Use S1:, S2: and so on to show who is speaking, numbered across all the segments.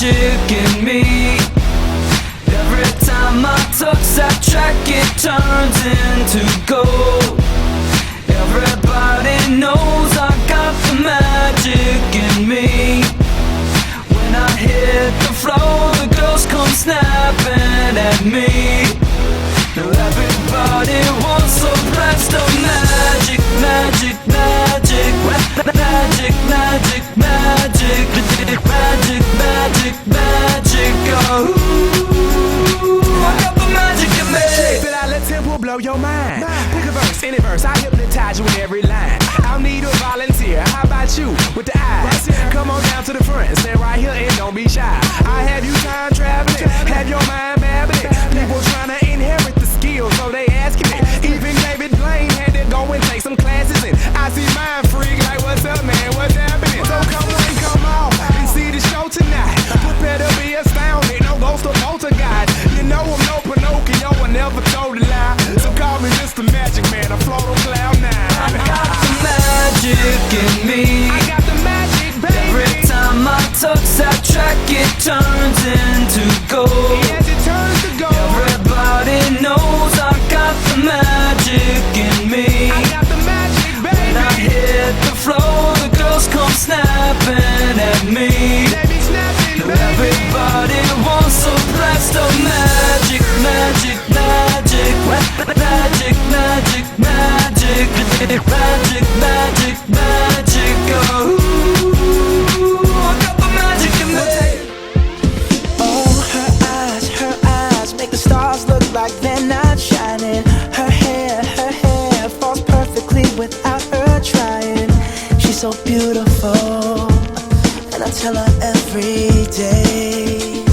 S1: magic in me. Every time I touch that track, it turns into gold. Everybody knows I got the magic in me. When I hit the floor, the girls come snapping at me. Now everybody wants a blast of magic, magic, magic, magic, magic, magic, magic, magic, magic, oh. I got the magic in me.
S2: Feel I let tempo blow your mind. Pick a verse, any verse, I hypnotize you with every line. I'll need a volunteer. How about you with the eyes? Come on down to the front, stand right here and don't be shy. I have you time traveling, have your mind babbling. People trying to inherit the skills, so they asking it. Even David Blaine had to go and take some classes in. I see mind freak like, what's up, man? What's happening? So come on, come on and see the show tonight. Prepare to be astounded, no ghost or poltergeist. You know I'm no Pinocchio, I never told a lie. So call me Mr. Magic Man, I float on cloud nine.
S1: I got the magic in me.
S2: I got the magic, baby.
S1: Every time I touch that track, it turns into gold.
S2: Yes, it turns to gold.
S1: Everybody knows I got the magic in me.
S2: I got the magic, baby.
S1: When I hit the floor, the girls come snapping at me.
S2: They be snapping,
S1: Now
S2: baby.
S1: everybody wants a blast of magic, magic, magic, magic, magic, magic, magic, magic, magic, oh. I got the magic in me.
S3: Oh, her eyes make the stars look like they're not shining. Her hair falls perfectly without her trying. She's so beautiful, and I tell her every day.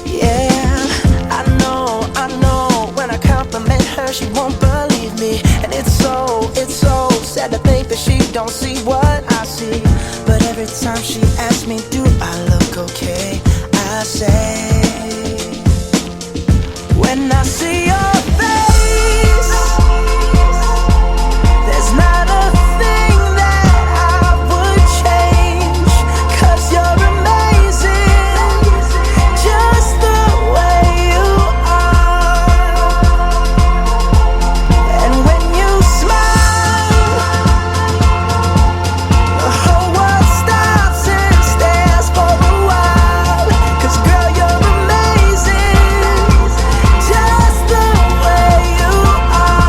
S3: Yeah, I know, when I compliment her, she won't believe me. And it's so sad to think that she don't see what I see. But every time she asks me, do I look okay? I say, when I see your face, there's not a thing that I would change. 'Cause you're amazing, just the way you are. And when you smile, the whole world stops and stares for a while. 'Cause girl, you're amazing, just the way you are.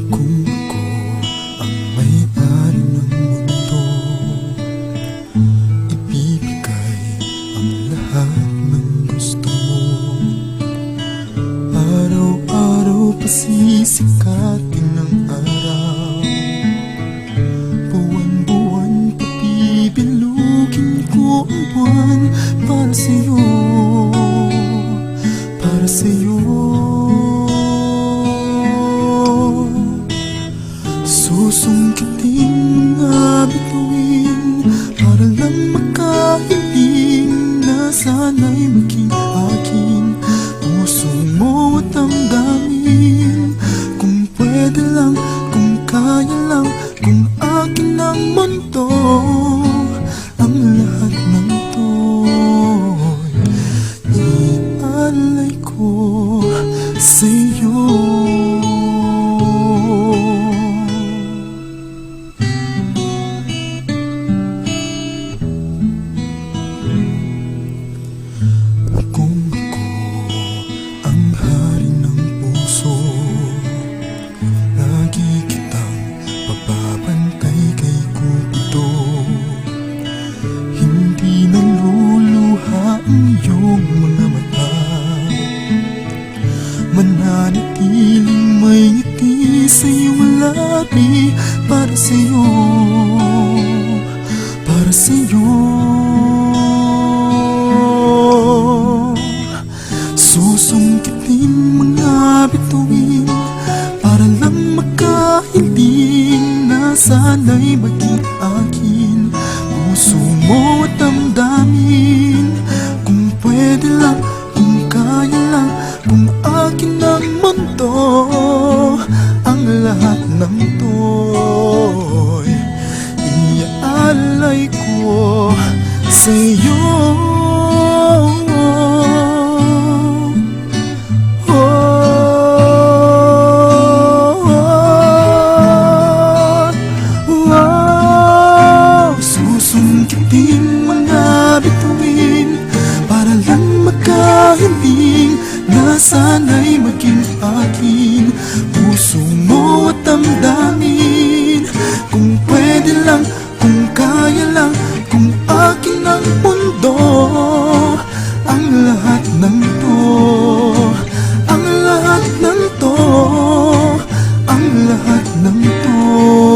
S4: Kung ako ang may-ari ng mundo, ibibigay ang lahat ng gusto mo. Araw-araw pasisikatin ng araw, buwan-buwan pabibilugin ko ang buwan para sa'yo, para sa'yo. Susungkitin mga bituin para lang makahiling na sana'y maging akin. Puso mo at damdamin, kung pwede lang, kung kaya lang, kung akin ang mundo. Ang lahat ng to'y ialay ko sa'yo. Kung ako ang hari ng puso, lagi kitang papabantay kay Cupido. Hindi naluluha ang iyong mga mata, mananatiling may ngiti sa iyong labi. Para sa'yo, para sa'yo. Susungkitin mga bituin para sana'y maging akin. Puso mo at damdamin, kung pwede lang, kung kaya lang, kung akin ang mundo. Ang lahat ng to'y iaalay ko sa'yo. Susungkitin mga bituin para lang makahiling na sana'y maging akin. Puso mo at damdamin, kung pwede lang, kung kaya lang, kung akin ang mundo. Ang lahat ng to, ang lahat ng to, ang lahat ng to.